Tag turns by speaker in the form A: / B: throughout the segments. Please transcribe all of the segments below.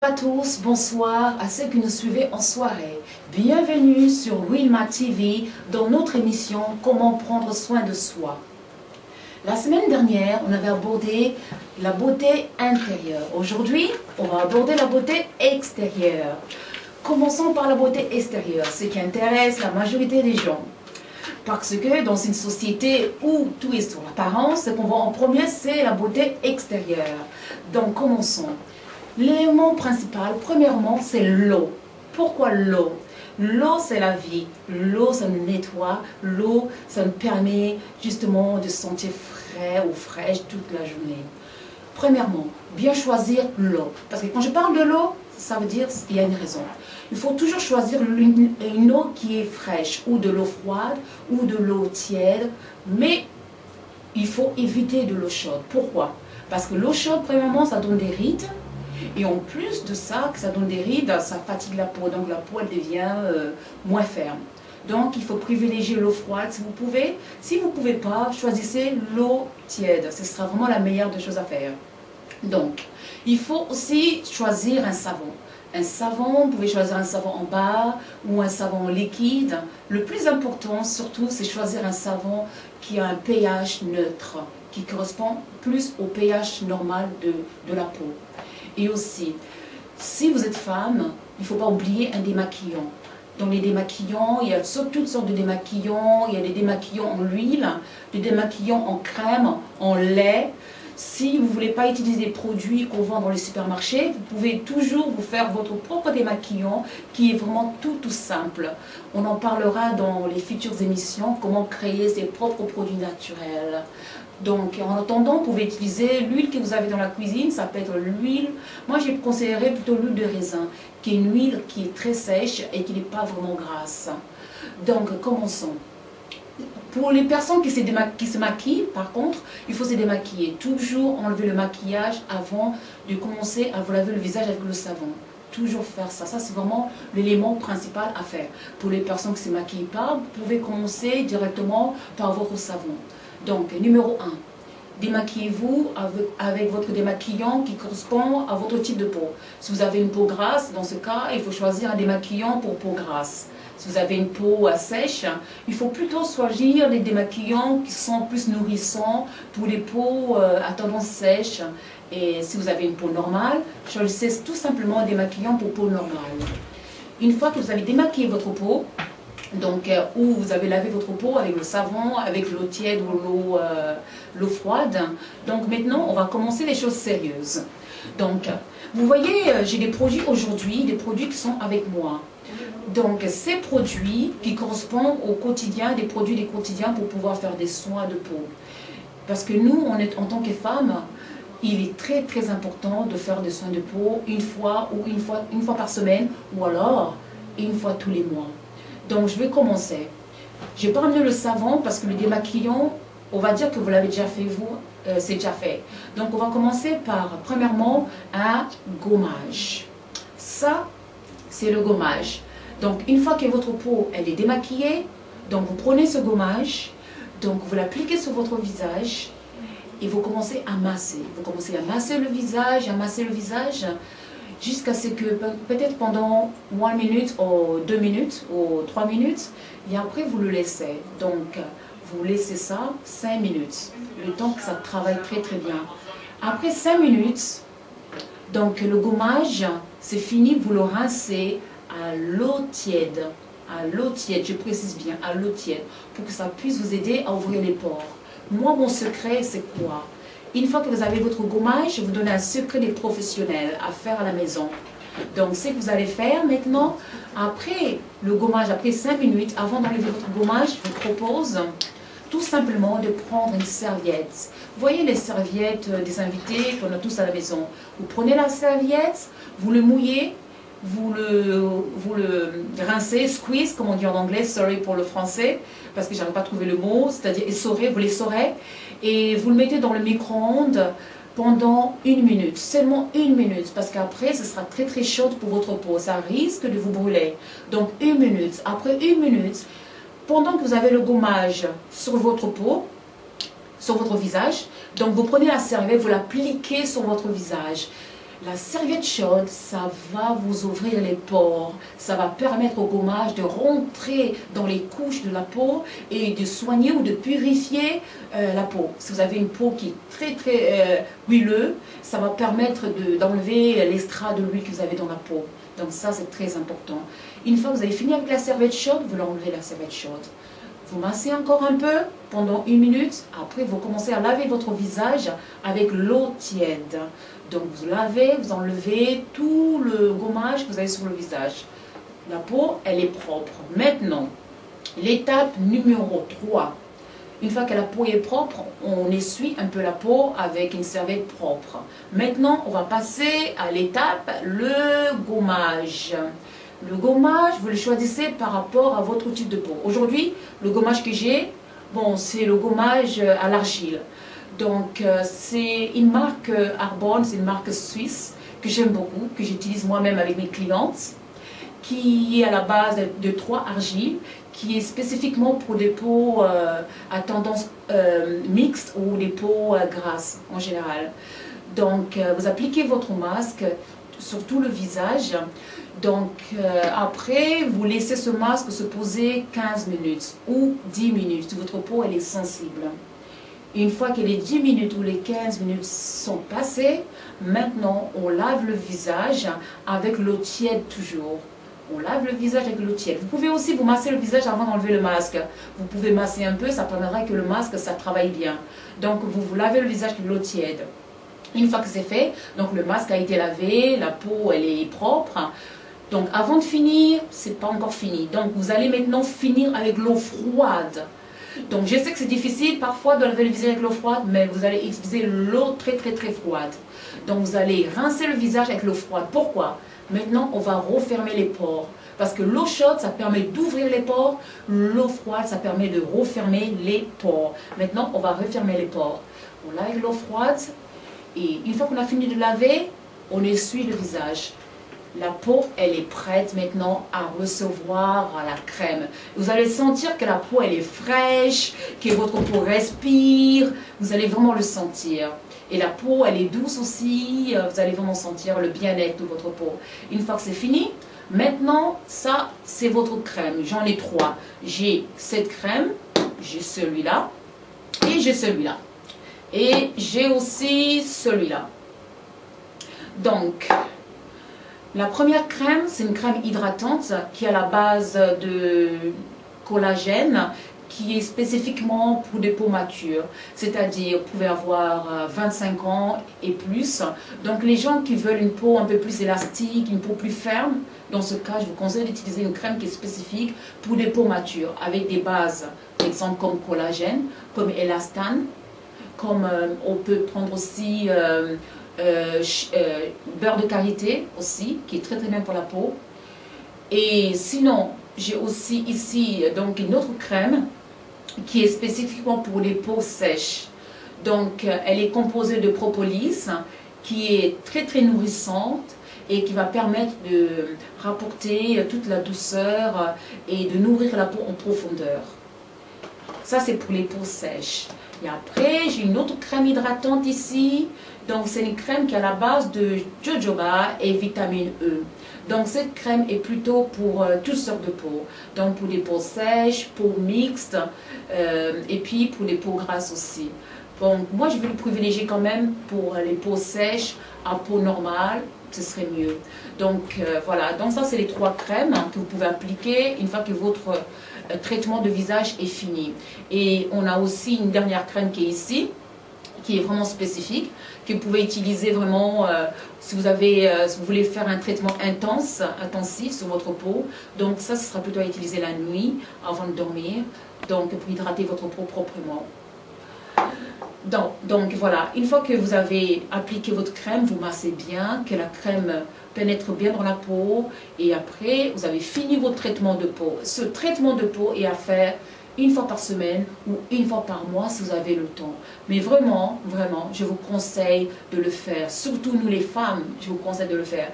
A: Bonjour à tous, bonsoir à ceux qui nous suivez en soirée. Bienvenue sur Wilma TV dans notre émission Comment prendre soin de soi. La semaine dernière, on avait abordé la beauté intérieure. Aujourd'hui, on va aborder la beauté extérieure. Commençons par la beauté extérieure, ce qui intéresse la majorité des gens. Parce que dans une société où tout est sur l'apparence, ce qu'on voit en premier, c'est la beauté extérieure. Donc commençons. L'élément principal, premièrement, c'est l'eau. Pourquoi l'eau? L'eau, c'est la vie. L'eau, ça nous nettoie. L'eau, ça nous permet justement de se sentir frais ou fraîche toute la journée. Premièrement, bien choisir l'eau. Parce que quand je parle de l'eau, ça veut dire qu'il y a une raison. Il faut toujours choisir une eau qui est fraîche, ou de l'eau froide, ou de l'eau tiède. Mais il faut éviter de l'eau chaude. Pourquoi? Parce que l'eau chaude, premièrement, ça donne des rides. Et en plus de ça, que ça donne des rides, ça fatigue la peau. Donc la peau, elle devient moins ferme. Donc il faut privilégier l'eau froide si vous pouvez. Si vous ne pouvez pas, choisissez l'eau tiède. Ce sera vraiment la meilleure des choses à faire. Donc, il faut aussi choisir un savon. Un savon, vous pouvez choisir un savon en barre ou un savon liquide. Le plus important, surtout, c'est choisir un savon qui a un pH neutre, qui correspond plus au pH normal de la peau. Et aussi, si vous êtes femme, il ne faut pas oublier un démaquillant. Dans les démaquillants, il y a toutes sortes de démaquillants. Il y a des démaquillants en huile, des démaquillants en crème, en lait. Si vous ne voulez pas utiliser des produits qu'on vend dans les supermarchés, vous pouvez toujours vous faire votre propre démaquillant qui est vraiment tout simple. On en parlera dans les futures émissions, comment créer ses propres produits naturels. Donc en attendant, vous pouvez utiliser l'huile que vous avez dans la cuisine, ça peut être l'huile. Moi, je conseillerais plutôt l'huile de raisin, qui est une huile qui est très sèche et qui n'est pas vraiment grasse. Donc commençons. Pour les personnes qui se maquillent, par contre, il faut se démaquiller. Toujours enlever le maquillage avant de commencer à vous laver le visage avec le savon. Toujours faire ça. Ça, c'est vraiment l'élément principal à faire. Pour les personnes qui ne se maquillent pas, vous pouvez commencer directement par votre savon. Donc, numéro 1, démaquillez-vous avec votre démaquillant qui correspond à votre type de peau. Si vous avez une peau grasse, dans ce cas, il faut choisir un démaquillant pour peau grasse. Si vous avez une peau sèche, il faut plutôt choisir des démaquillants qui sont plus nourrissants pour les peaux à tendance sèche. Et si vous avez une peau normale, choisissez tout simplement un démaquillant pour peau normale. Une fois que vous avez démaquillé votre peau, donc où vous avez lavé votre peau avec le savon, avec l'eau tiède ou l'eau froide. Donc maintenant, on va commencer les choses sérieuses. Donc, vous voyez, j'ai des produits aujourd'hui, des produits qui sont avec moi. Donc, ces produits qui correspondent au quotidien, des produits du quotidien pour pouvoir faire des soins de peau. Parce que nous, en tant que femmes, il est très important de faire des soins de peau une fois par semaine ou alors une fois tous les mois. Donc, je vais commencer. Je n'ai pas ramené le savon parce que le démaquillant, on va dire que vous l'avez déjà fait, c'est déjà fait. Donc, on va commencer par, premièrement, un gommage. Ça, c'est le gommage. Donc, une fois que votre peau, elle est démaquillée, donc vous prenez ce gommage, donc vous l'appliquez sur votre visage et vous commencez à masser. Vous commencez à masser le visage, jusqu'à ce que peut-être pendant 1 minute ou 2 minutes ou 3 minutes, et après vous le laissez. Donc, vous laissez ça 5 minutes, le temps que ça travaille très bien. Après 5 minutes, donc le gommage, c'est fini, vous le rincez à l'eau tiède, je précise bien, à l'eau tiède, pour que ça puisse vous aider à ouvrir les pores. Moi, mon secret, c'est quoi? Une fois que vous avez votre gommage, je vous donne un secret des professionnels à faire à la maison. Donc, ce que vous allez faire maintenant, après le gommage, après 5 minutes, avant d'enlever votre gommage, je vous propose tout simplement de prendre une serviette. Vous voyez les serviettes des invités qu'on a tous à la maison. Vous prenez la serviette, vous le mouillez, vous le rincez, squeeze, comme on dit en anglais, sorry pour le français, parce que je n'arrive pas à trouver le mot, c'est-à-dire essorer, vous l'essorez, et vous le mettez dans le micro-ondes pendant 1 minute, seulement 1 minute, parce qu'après, ce sera très chaud pour votre peau, ça risque de vous brûler. Donc 1 minute, après 1 minute, pendant que vous avez le gommage sur votre peau, sur votre visage, donc vous prenez la serviette, vous l'appliquez sur votre visage. La serviette chaude, ça va vous ouvrir les pores. Ça va permettre au gommage de rentrer dans les couches de la peau et de soigner ou de purifier la peau. Si vous avez une peau qui est très huileuse, ça va permettre d'enlever l'extra de l'huile que vous avez dans la peau. Donc ça, c'est très important. Une fois que vous avez fini avec la serviette chaude, vous l'enlevez la serviette chaude. Vous massez encore un peu pendant 1 minute. Après, vous commencez à laver votre visage avec l'eau tiède. Donc, vous lavez, vous enlevez tout le gommage que vous avez sur le visage. La peau, elle est propre. Maintenant, l'étape numéro 3. Une fois que la peau est propre, on essuie un peu la peau avec une serviette propre. Maintenant, on va passer à l'étape, le gommage. Le gommage, vous le choisissez par rapport à votre type de peau. Aujourd'hui, le gommage que j'ai, bon, c'est le gommage à l'argile. Donc, c'est une marque Arbonne, c'est une marque suisse que j'aime beaucoup, que j'utilise moi-même avec mes clientes, qui est à la base de 3 argiles, qui est spécifiquement pour des peaux à tendance mixte ou des peaux grasses en général. Donc, vous appliquez votre masque sur tout le visage. Donc, après, vous laissez ce masque se poser 15 minutes ou 10 minutes. Votre peau, elle est sensible. Une fois que les 10 minutes ou les 15 minutes sont passées, maintenant, on lave le visage avec l'eau tiède toujours. On lave le visage avec l'eau tiède. Vous pouvez aussi vous masser le visage avant d'enlever le masque. Vous pouvez masser un peu, ça permettra que le masque, ça travaille bien. Donc, vous lavez le visage avec l'eau tiède. Une fois que c'est fait, donc le masque a été lavé, la peau, elle est propre. Donc, avant de finir, c'est pas encore fini. Donc, vous allez maintenant finir avec l'eau froide. Donc, je sais que c'est difficile parfois de laver le visage avec l'eau froide, mais vous allez utiliser l'eau très froide. Donc, vous allez rincer le visage avec l'eau froide. Pourquoi? Maintenant, on va refermer les pores. Parce que l'eau chaude, ça permet d'ouvrir les pores. L'eau froide, ça permet de refermer les pores. Maintenant, on va refermer les pores. On lave avec l'eau froide. Et une fois qu'on a fini de laver, on essuie le visage. La peau, elle est prête maintenant à recevoir la crème. Vous allez sentir que la peau, elle est fraîche, que votre peau respire. Vous allez vraiment le sentir. Et la peau, elle est douce aussi. Vous allez vraiment sentir le bien-être de votre peau. Une fois que c'est fini, maintenant, ça, c'est votre crème. J'en ai 3. J'ai cette crème, j'ai celui-là et j'ai celui-là. Et j'ai aussi celui-là. Donc, la première crème, c'est une crème hydratante qui est à la base de collagène, qui est spécifiquement pour des peaux matures. C'est-à-dire, vous pouvez avoir 25 ans et plus. Donc, les gens qui veulent une peau un peu plus élastique, une peau plus ferme, dans ce cas, je vous conseille d'utiliser une crème qui est spécifique pour des peaux matures, avec des bases, par exemple, comme collagène, comme élastane, comme on peut prendre aussi beurre de karité aussi, qui est très bien pour la peau. Et sinon, j'ai aussi ici donc une autre crème qui est spécifiquement pour les peaux sèches. Donc, elle est composée de propolis, qui est très nourrissante et qui va permettre de rapporter toute la douceur et de nourrir la peau en profondeur. Ça, c'est pour les peaux sèches. Et après, j'ai une autre crème hydratante ici. Donc, c'est une crème qui est à la base de jojoba et vitamine E. Donc, cette crème est plutôt pour toutes sortes de peaux. Donc, pour des peaux sèches, peaux mixtes, et puis pour les peaux grasses aussi. Donc, moi, je vais le privilégier quand même pour les peaux sèches à peau normale. Ce serait mieux. Donc, voilà. Donc, ça, c'est les 3 crèmes que vous pouvez appliquer une fois que votre traitement de visage est fini. Et on a aussi une dernière crème qui est ici, qui est vraiment spécifique, que vous pouvez utiliser vraiment si vous voulez faire un traitement intensif sur votre peau. Donc ça, ce sera plutôt à utiliser la nuit avant de dormir, donc pour hydrater votre peau proprement. Donc voilà, une fois que vous avez appliqué votre crème, vous massez bien, que la crème pénètre bien dans la peau, et après vous avez fini votre traitement de peau. Ce traitement de peau est à faire une fois par semaine ou une fois par mois si vous avez le temps. Mais vraiment, vraiment, je vous conseille de le faire. Surtout nous les femmes, je vous conseille de le faire.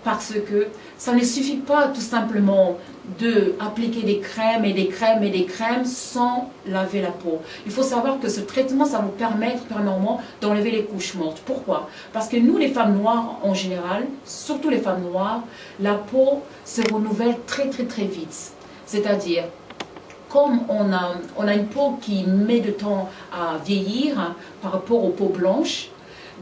A: Parce que ça ne suffit pas tout simplement d'appliquer des crèmes et des crèmes et des crèmes sans laver la peau. Il faut savoir que ce traitement, ça vous permet premièrement d'enlever les couches mortes. Pourquoi? Parce que nous, les femmes noires en général, surtout les femmes noires, la peau se renouvelle très très très vite. C'est-à-dire, comme on a une peau qui met du temps à vieillir hein, par rapport aux peaux blanches,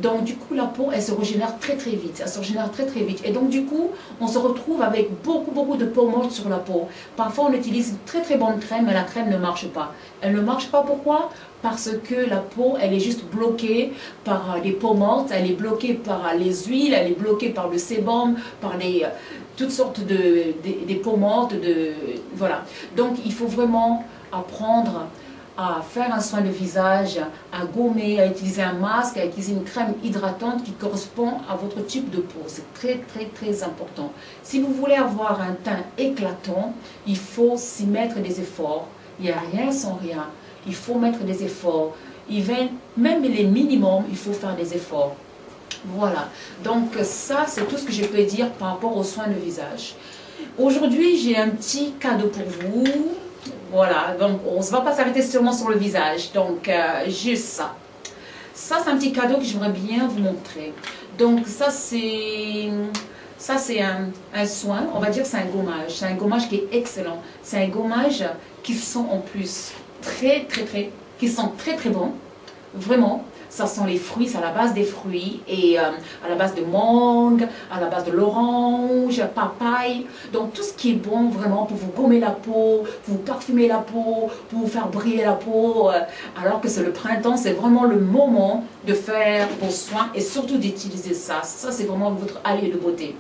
A: donc du coup la peau elle se régénère très très vite, elle se régénère très très vite et donc du coup on se retrouve avec beaucoup de peau morte sur la peau. Parfois on utilise une très très bonne crème mais la crème ne marche pas. Elle ne marche pas pourquoi? Parce que la peau elle est juste bloquée par les peaux mortes, elle est bloquée par les huiles, elle est bloquée par le sébum, par toutes sortes des peaux mortes, voilà. Donc il faut vraiment apprendre à faire un soin de visage, à gommer, à utiliser un masque, à utiliser une crème hydratante qui correspond à votre type de peau. C'est très très très important. Si vous voulez avoir un teint éclatant, il faut s'y mettre des efforts. Il n'y a rien sans rien. Il faut mettre des efforts. Même les minimums, il faut faire des efforts. Voilà. Donc ça, c'est tout ce que je peux dire par rapport aux soins de visage. Aujourd'hui, j'ai un petit cadeau pour vous. Voilà, donc on ne va pas s'arrêter seulement sur le visage, donc juste ça. Ça, c'est un petit cadeau que j'aimerais bien vous montrer. Donc ça, c'est un soin, on va dire que c'est un gommage. C'est un gommage qui est excellent. C'est un gommage qui sent en plus qui sent très très bon. Vraiment, ça sent les fruits, c'est à la base des fruits et à la base de mangue, à la base de l'orange, papaye. Donc tout ce qui est bon vraiment pour vous gommer la peau, pour vous parfumer la peau, pour vous faire briller la peau. Alors que c'est le printemps, c'est vraiment le moment de faire vos soins et surtout d'utiliser ça. Ça, c'est vraiment votre allié de beauté.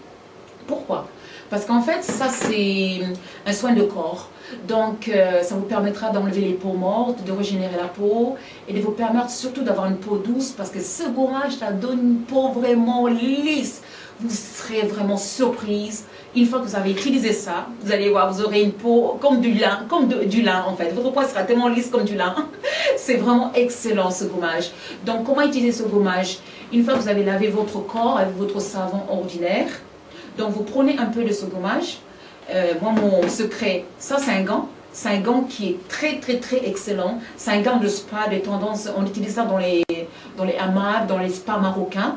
A: Pourquoi? Parce qu'en fait, ça c'est un soin de corps. Donc, ça vous permettra d'enlever les peaux mortes, de régénérer la peau et de vous permettre surtout d'avoir une peau douce parce que ce gommage, ça donne une peau vraiment lisse. Vous serez vraiment surprise. Une fois que vous avez utilisé ça, vous allez voir, vous aurez une peau comme du lin, du lin en fait. Votre peau sera tellement lisse comme du lin. C'est vraiment excellent ce gommage. Donc, comment utiliser ce gommage? Une fois que vous avez lavé votre corps avec votre savon ordinaire, donc vous prenez un peu de ce gommage. Moi, mon secret, ça c'est un gant. C'est un gant qui est très très très excellent. C'est un gant de spa de tendance. On utilise ça dans les hammams, dans les spas marocains.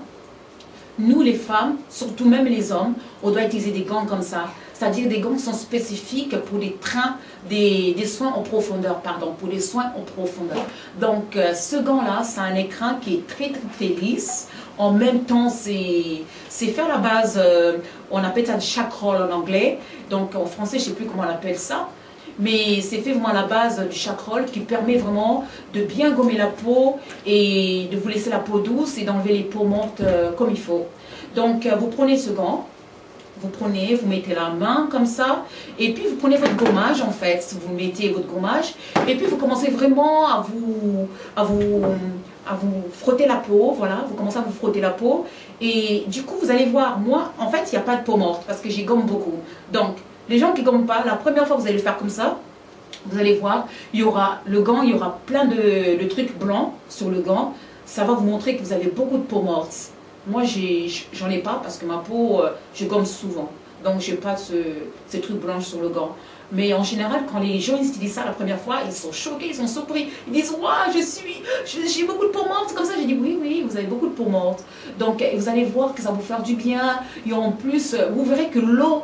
A: Nous les femmes, surtout même les hommes, on doit utiliser des gants comme ça. C'est-à-dire des gants qui sont spécifiques pour des soins en profondeur, pardon, pour des soins en profondeur. Donc ce gant-là, c'est un écrin qui est très très très lisse. En même temps, c'est fait à la base, on appelle ça du chakrol en anglais. Donc en français, je ne sais plus comment on appelle ça. Mais c'est fait vraiment à la base du chakrol qui permet vraiment de bien gommer la peau et de vous laisser la peau douce et d'enlever les peaux mortes comme il faut. Donc vous prenez ce gant, vous mettez la main comme ça et puis vous prenez votre gommage en fait, vous mettez votre gommage et puis vous commencez vraiment à vous frotter la peau, voilà, vous commencez à vous frotter la peau et du coup vous allez voir, moi en fait il n'y a pas de peau morte parce que j'y gomme beaucoup. Donc les gens qui ne gomment pas, la première fois que vous allez le faire comme ça, vous allez voir, il y aura le gant, il y aura plein de trucs blancs sur le gant, ça va vous montrer que vous avez beaucoup de peau morte. Moi j'en ai pas parce que ma peau, je gomme souvent, donc je n'ai pas ces trucs blancs sur le gant. Mais en général, quand les gens utilisent ça la première fois, ils sont choqués, ils sont surpris. Ils disent « Waouh, j'ai beaucoup de peau morte !» Comme ça, j'ai dit « Oui, vous avez beaucoup de peau morte. » Donc, vous allez voir que ça va vous faire du bien. Et en plus, vous verrez que l'eau,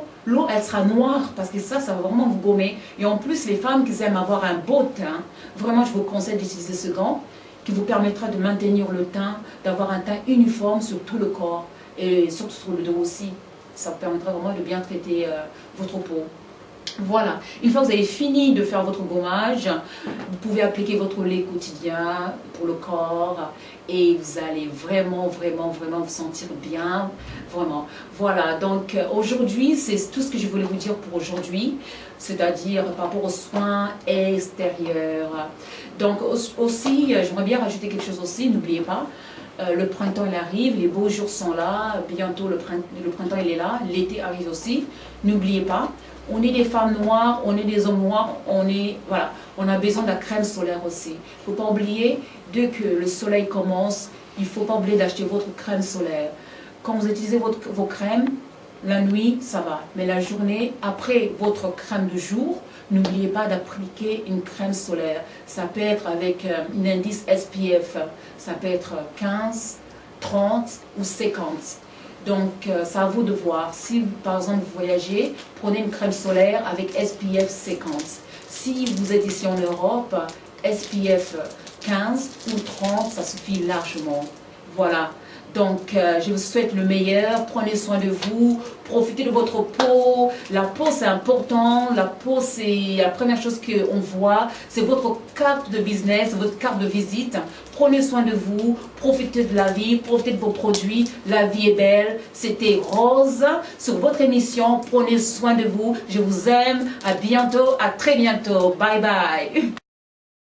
A: elle sera noire parce que ça va vraiment vous gommer. Et en plus, les femmes qui aiment avoir un beau teint, vraiment, je vous conseille d'utiliser ce gant qui vous permettra de maintenir le teint, d'avoir un teint uniforme sur tout le corps et surtout sur le dos aussi. Ça vous permettra vraiment de bien traiter votre peau. Voilà, une fois que vous avez fini de faire votre gommage, vous pouvez appliquer votre lait quotidien pour le corps et vous allez vraiment vous sentir bien, vraiment. Voilà, donc aujourd'hui, c'est tout ce que je voulais vous dire pour aujourd'hui, c'est-à-dire par rapport aux soins extérieurs. Donc aussi, j'aimerais bien rajouter quelque chose aussi, n'oubliez pas, Le printemps il arrive, les beaux jours sont là, bientôt le printemps il est là, l'été arrive aussi. N'oubliez pas, on est des femmes noires, on est des hommes noirs, voilà, on a besoin de la crème solaire aussi. Il ne faut pas oublier, dès que le soleil commence, il ne faut pas oublier d'acheter votre crème solaire. Quand vous utilisez vos crèmes, la nuit, ça va. Mais la journée, après votre crème de jour, n'oubliez pas d'appliquer une crème solaire. Ça peut être avec un indice SPF. Ça peut être 15, 30 ou 50. Donc, c'est à vous de voir. Si, par exemple, vous voyagez, prenez une crème solaire avec SPF 50. Si vous êtes ici en Europe, SPF 15 ou 30, ça suffit largement. Voilà. Donc, je vous souhaite le meilleur. Prenez soin de vous. Profitez de votre peau. La peau, c'est important. La peau, c'est la première chose qu'on voit. C'est votre carte de business, votre carte de visite. Prenez soin de vous. Profitez de la vie. Profitez de vos produits. La vie est belle. C'était Rose sur votre émission. Prenez soin de vous. Je vous aime. À bientôt. À très bientôt. Bye bye.